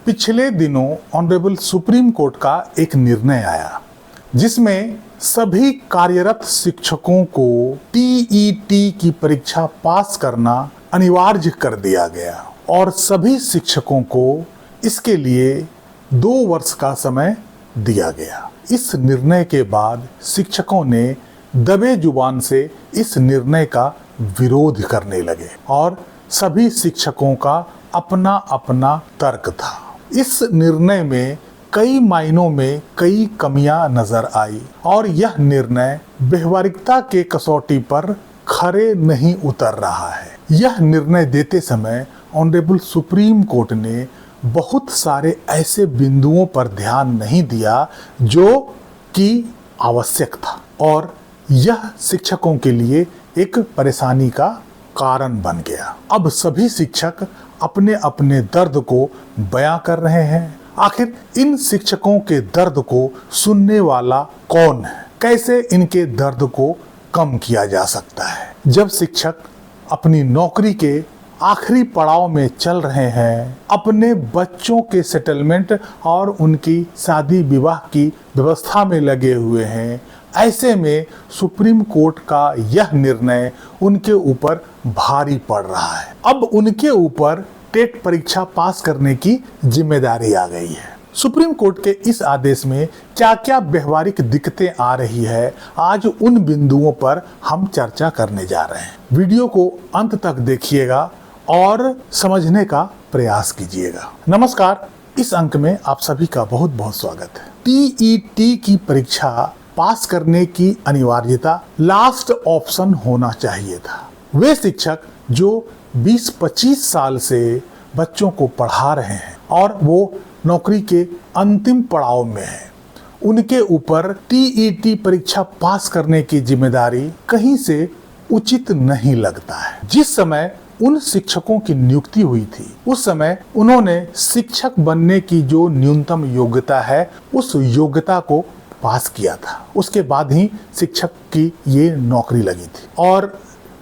पिछले दिनों honourable supreme court का एक निर्णय आया जिसमें सभी कार्यरत शिक्षकों को टीईटी की परीक्षा पास करना अनिवार्य कर दिया गया और सभी शिक्षकों को इसके लिए 2 वर्ष का समय दिया गया। इस निर्णय के बाद शिक्षकों ने दबे जुबान से इस निर्णय का विरोध करने लगे और सभी शिक्षकों का अपना अपना तर्क था। इस निर्णय में कई मायनों में कई कमियां नजर आई और यह निर्णय व्यवहारिकता के कसौटी पर खरे नहीं उतर रहा है। यह निर्णय देते समय ऑनरेबल सुप्रीम कोर्ट ने बहुत सारे ऐसे बिंदुओं पर ध्यान नहीं दिया जो कि आवश्यक था और यह शिक्षकों के लिए एक परेशानी का कारण बन गया। अब सभी शिक्षक अपने अपने दर्द को बयां कर रहे हैं। आखिर इन शिक्षकों के दर्द को सुनने वाला कौन है? कैसे इनके दर्द को कम किया जा सकता है? जब शिक्षक अपनी नौकरी के आखिरी पड़ाव में चल रहे हैं, अपने बच्चों के सेटलमेंट और उनकी शादी विवाह की व्यवस्था में लगे हुए हैं, ऐसे में सुप्रीम कोर्ट का यह निर्णय उनके ऊपर भारी पड़ रहा है। अब उनके ऊपर टेट परीक्षा पास करने की जिम्मेदारी आ गई है। सुप्रीम कोर्ट के इस आदेश में क्या क्या व्यवहारिक दिक्कतें आ रही है, आज उन बिंदुओं पर हम चर्चा करने जा रहे हैं। वीडियो को अंत तक देखिएगा और समझने का प्रयास कीजिएगा। नमस्कार, इस अंक में आप सभी का बहुत बहुत स्वागत है। टीईटी की परीक्षा पास करने की अनिवार्यता लास्ट ऑप्शन होना चाहिए था। वे शिक्षक जो 20-25 साल से बच्चों को पढ़ा रहे हैं और वो नौकरी के अंतिम पड़ाव में हैं, उनके ऊपर टीईटी परीक्षा पास करने की जिम्मेदारी कहीं से उचित नहीं लगता है। जिस समय उन शिक्षकों की नियुक्ति हुई थी उस समय उन्होंने शिक्षक बनने की जो न्यूनतम योग्यता है उस योग्यता को पास किया था। उसके बाद ही शिक्षक की ये नौकरी लगी थी और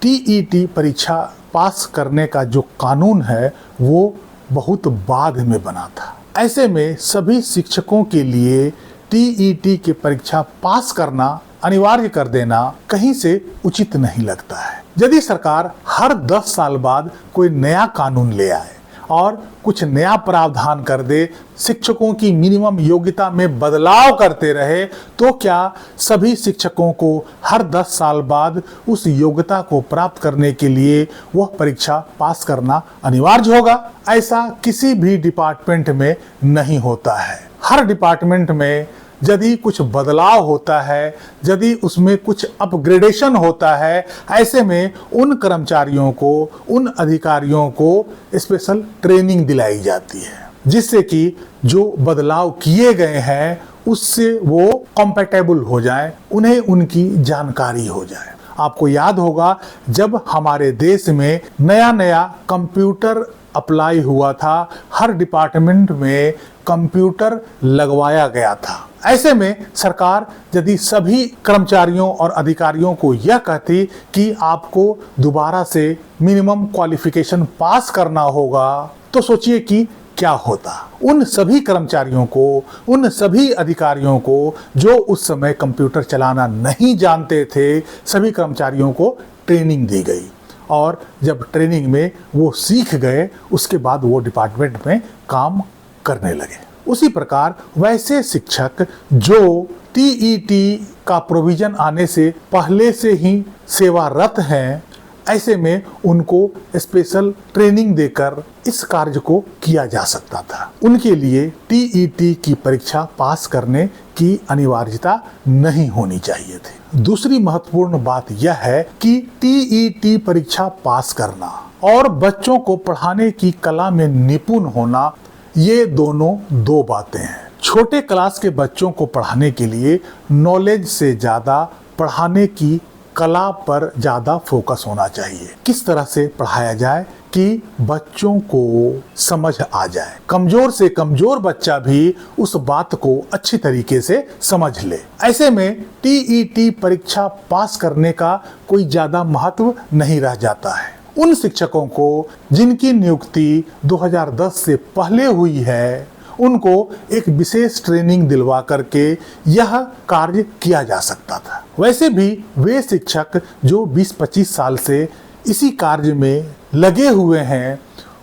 टीईटी परीक्षा पास करने का जो कानून है वो बहुत बाद में बना था। ऐसे में सभी शिक्षकों के लिए टीईटी की परीक्षा पास करना अनिवार्य कर देना कहीं से उचित नहीं लगता है। यदि सरकार हर 10 साल बाद कोई नया कानून ले आए और कुछ नया प्रावधान कर दे, शिक्षकों की मिनिमम योग्यता में बदलाव करते रहे, तो क्या सभी शिक्षकों को हर 10 साल बाद उस योग्यता को प्राप्त करने के लिए वह परीक्षा पास करना अनिवार्य होगा? ऐसा किसी भी डिपार्टमेंट में नहीं होता है। हर डिपार्टमेंट में यदि कुछ बदलाव होता है, यदि उसमें कुछ अपग्रेडेशन होता है, ऐसे में उन कर्मचारियों को, उन अधिकारियों को स्पेशल ट्रेनिंग दिलाई जाती है जिससे कि जो बदलाव किए गए हैं उससे वो कंपैटिबल हो जाए, उन्हें उनकी जानकारी हो जाए। आपको याद होगा जब हमारे देश में नया नया कंप्यूटर अप्लाई हुआ था, हर डिपार्टमेंट में कंप्यूटर लगवाया गया था। ऐसे में सरकार यदि सभी कर्मचारियों और अधिकारियों को यह कहती कि आपको दोबारा से मिनिमम क्वालिफिकेशन पास करना होगा, तो सोचिए कि क्या होता। उन सभी कर्मचारियों को, उन सभी अधिकारियों को जो उस समय कंप्यूटर चलाना नहीं जानते थे, सभी कर्मचारियों को ट्रेनिंग दी गई और जब ट्रेनिंग में वो सीख गए उसके बाद वो डिपार्टमेंट में काम करने लगे। उसी प्रकार वैसे शिक्षक जो टीईटी का प्रोविजन आने से पहले से ही सेवारत हैं, ऐसे में उनको स्पेशल ट्रेनिंग देकर इस कार्य को किया जा सकता था। उनके लिए टीईटी की परीक्षा पास करने की अनिवार्यता नहीं होनी चाहिए थी। दूसरी महत्वपूर्ण बात यह है कि टीईटी परीक्षा पास करना और बच्चों को पढ़ाने की कला में निपुण होना, ये दोनों दो बातें हैं। छोटे क्लास के बच्चों को पढ़ाने के लिए नॉलेज से ज़्यादा पढ़ाने की कला पर ज़्यादा फोकस होना चाहिए। किस तरह से पढ़ाया जाए कि बच्चों को समझ आ जाए, कमज़ोर से कमज़ोर बच्चा भी उस बात को अच्छी तरीके से समझ ले। ऐसे में टीईटी परीक्षा पास करने का कोई ज़्यादा महत्व नहीं रह जाता है। उन शिक्षकों को जिनकी नियुक्ति 2010 से पहले हुई है, उनको एक विशेष ट्रेनिंग दिलवा करके यह कार्य किया जा सकता था। वैसे भी वे शिक्षक जो 20-25 साल से इसी कार्य में लगे हुए हैं,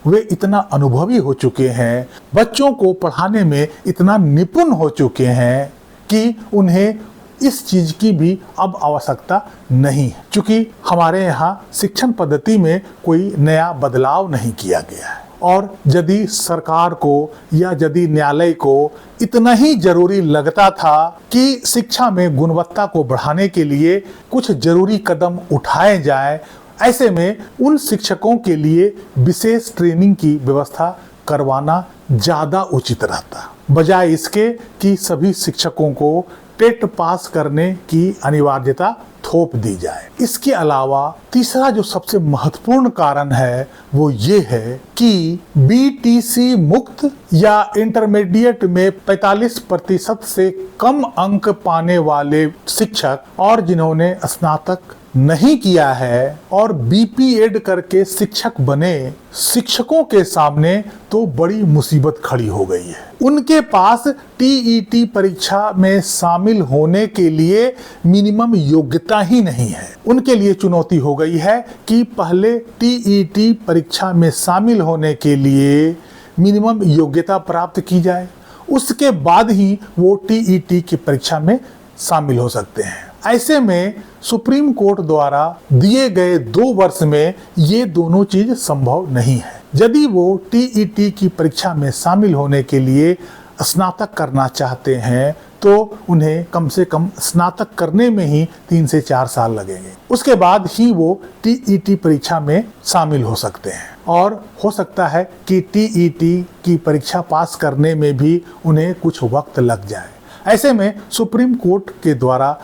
वे इतना अनुभवी हो चुके हैं, बच्चों को पढ़ाने में इतना निपुण हो चुके हैं कि उन्हें इस चीज की भी अब आवश्यकता नहीं है, क्योंकि हमारे यहाँ शिक्षण पद्धति में कोई नया बदलाव नहीं किया गया है। और यदि सरकार को या यदि न्यायालय को इतना ही जरूरी लगता था कि शिक्षा में गुणवत्ता को बढ़ाने के लिए कुछ जरूरी कदम उठाए जाए, ऐसे में उन शिक्षकों के लिए विशेष ट्रेनिंग की व्यवस्था करवाना ज्यादा उचित रहता, बजाय इसके कि सभी शिक्षकों को टेट पास करने की अनिवार्यता थोप दी जाए। इसके अलावा तीसरा जो सबसे महत्वपूर्ण कारण है वो ये है कि बीटीसी मुक्त या इंटरमीडिएट में 45% से कम अंक पाने वाले शिक्षक और जिन्होंने स्नातक नहीं किया है और बीपीएड करके शिक्षक बने शिक्षकों के सामने तो बड़ी मुसीबत खड़ी हो गई है। उनके पास टीईटी परीक्षा में शामिल होने के लिए मिनिमम योग्यता ही नहीं है। उनके लिए चुनौती हो गई है कि पहले टीईटी परीक्षा में शामिल होने के लिए मिनिमम योग्यता प्राप्त की जाए, उसके बाद ही वो टीईटी की परीक्षा में शामिल हो सकते हैं। ऐसे में सुप्रीम कोर्ट द्वारा दिए गए 2 वर्ष में ये दोनों चीज संभव नहीं है। यदि वो टीईटी की परीक्षा में शामिल होने के लिए स्नातक करना चाहते हैं तो उन्हें कम से कम स्नातक करने में ही 3 से 4 साल लगेंगे। उसके बाद ही वो टीईटी परीक्षा में शामिल हो सकते हैं और हो सकता है कि टीईटी की परीक्षा पास करने में भी उन्हें कुछ वक्त लग जाए। ऐसे में सुप्रीम कोर्ट के द्वारा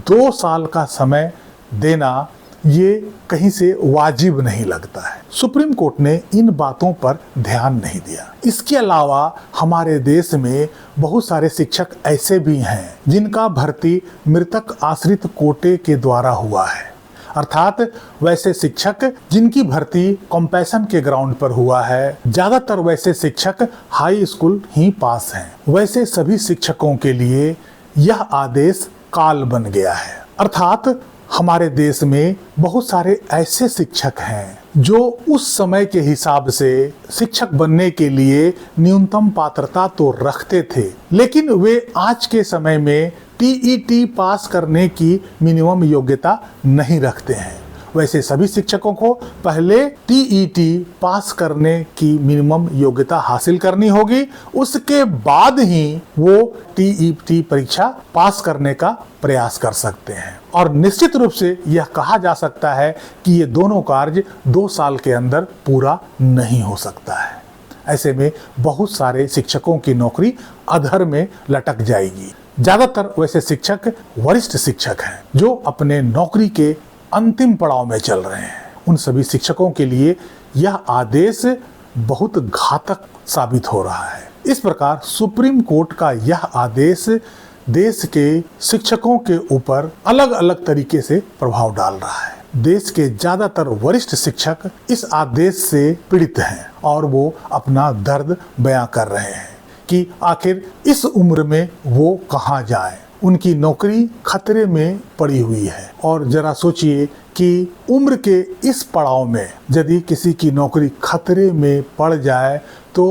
2 साल का समय देना ये कहीं से वाजिब नहीं लगता है। सुप्रीम कोर्ट ने इन बातों पर ध्यान नहीं दिया। इसके अलावा हमारे देश में बहुत सारे शिक्षक ऐसे भी हैं जिनका भर्ती मृतक आश्रित कोटे के द्वारा हुआ है, अर्थात वैसे शिक्षक जिनकी भर्ती कंपैशन के ग्राउंड पर हुआ है। ज्यादातर वैसे शिक्षक हाई स्कूल ही पास हैं। वैसे सभी शिक्षकों के लिए यह आदेश काल बन गया है, अर्थात हमारे देश में बहुत सारे ऐसे शिक्षक हैं जो उस समय के हिसाब से शिक्षक बनने के लिए न्यूनतम पात्रता तो रखते थे, लेकिन वे आज के समय में टीईटी पास करने की मिनिमम योग्यता नहीं रखते हैं। वैसे सभी शिक्षकों को पहले टीईटी पास करने की मिनिमम योग्यता हासिल करनी होगी, उसके बाद ही वो टीईटी परीक्षा पास करने का प्रयास कर सकते हैं। और निश्चित रूप से यह कहा जा सकता है कि ये दोनों कार्य 2 साल के अंदर पूरा नहीं हो सकता है। ऐसे में बहुत सारे शिक्षकों की नौकरी अधर में लटक जाएगी। ज्यादातर वैसे शिक्षक वरिष्ठ शिक्षक हैं जो अपने नौकरी के अंतिम पड़ाव में चल रहे हैं। उन सभी शिक्षकों के लिए यह आदेश बहुत घातक साबित हो रहा है। इस प्रकार सुप्रीम कोर्ट का यह आदेश देश के शिक्षकों के ऊपर अलग अलग तरीके से प्रभाव डाल रहा है। देश के ज्यादातर वरिष्ठ शिक्षक इस आदेश से पीड़ित हैं और वो अपना दर्द बयां कर रहे हैं कि आखिर इस उम्र में वो कहाँ जाएं। उनकी नौकरी खतरे में पड़ी हुई है। और जरा सोचिए कि उम्र के इस पड़ाव में यदि किसी की नौकरी खतरे में पड़ जाए तो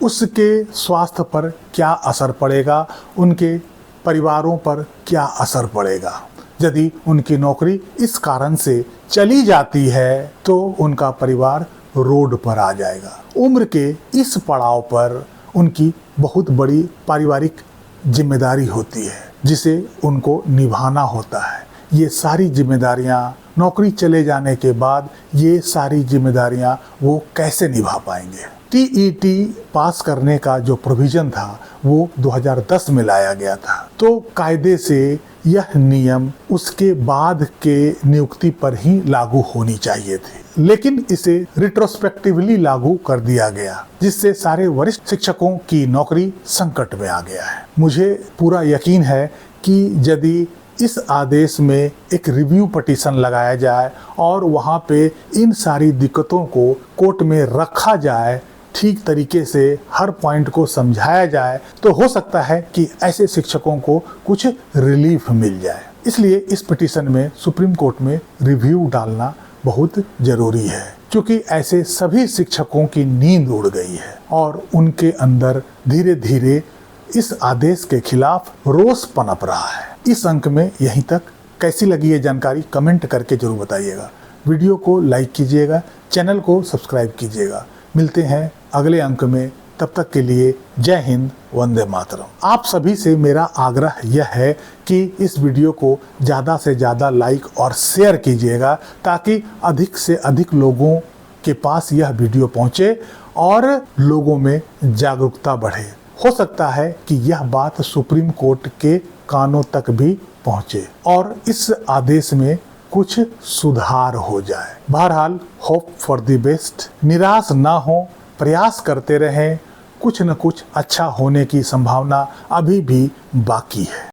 उसके स्वास्थ्य पर क्या असर पड़ेगा, उनके परिवारों पर क्या असर पड़ेगा। यदि उनकी नौकरी इस कारण से चली जाती है तो उनका परिवार रोड पर आ जाएगा। उम्र के इस पड़ाव पर उनकी बहुत बड़ी पारिवारिक जिम्मेदारी होती है जिसे उनको निभाना होता है। ये सारी जिम्मेदारियां नौकरी चले जाने के बाद ये सारी जिम्मेदारियां वो कैसे निभा पाएंगे। टीईटी पास करने का जो प्रोविजन था वो 2010 में लाया गया था, तो कायदे से यह नियम उसके बाद के नियुक्ति पर ही लागू होनी चाहिए थी, लेकिन इसे रिट्रोस्पेक्टिवली लागू कर दिया गया जिससे सारे वरिष्ठ शिक्षकों की नौकरी संकट में आ गया है। मुझे पूरा यकीन है कि यदि इस आदेश में एक रिव्यू पिटीशन लगाया जाए और वहाँ पे इन सारी दिक्कतों को कोर्ट में रखा जाए ठीक तरीके से हर पॉइंट को समझाया जाए तो हो सकता है कि ऐसे शिक्षकों को कुछ रिलीफ मिल जाए। इसलिए इस पिटीशन में सुप्रीम कोर्ट में रिव्यू डालना बहुत जरूरी है, क्योंकि ऐसे सभी शिक्षकों की नींद उड़ गई है और उनके अंदर धीरे धीरे इस आदेश के खिलाफ रोष पनप रहा है। इस अंक में यहीं तक। कैसी लगी ये जानकारी कमेंट करके जरूर बताइएगा। वीडियो को लाइक कीजिएगा, चैनल को सब्सक्राइब कीजिएगा। मिलते हैं अगले अंक में, तब तक के लिए जय हिंद, वंदे मातरम। आप सभी से मेरा आग्रह यह है कि इस वीडियो को ज़्यादा से ज़्यादा लाइक और शेयर कीजिएगा, ताकि अधिक से अधिक लोगों के पास यह वीडियो पहुंचे और लोगों में जागरूकता बढ़े। हो सकता है कि यह बात सुप्रीम कोर्ट के कानों तक भी पहुंचे और इस आदेश में कुछ सुधार हो जाए। बहरहाल होप फॉर द बेस्ट। निराश ना हो, प्रयास करते रहें। कुछ न कुछ अच्छा होने की संभावना अभी भी बाकी है।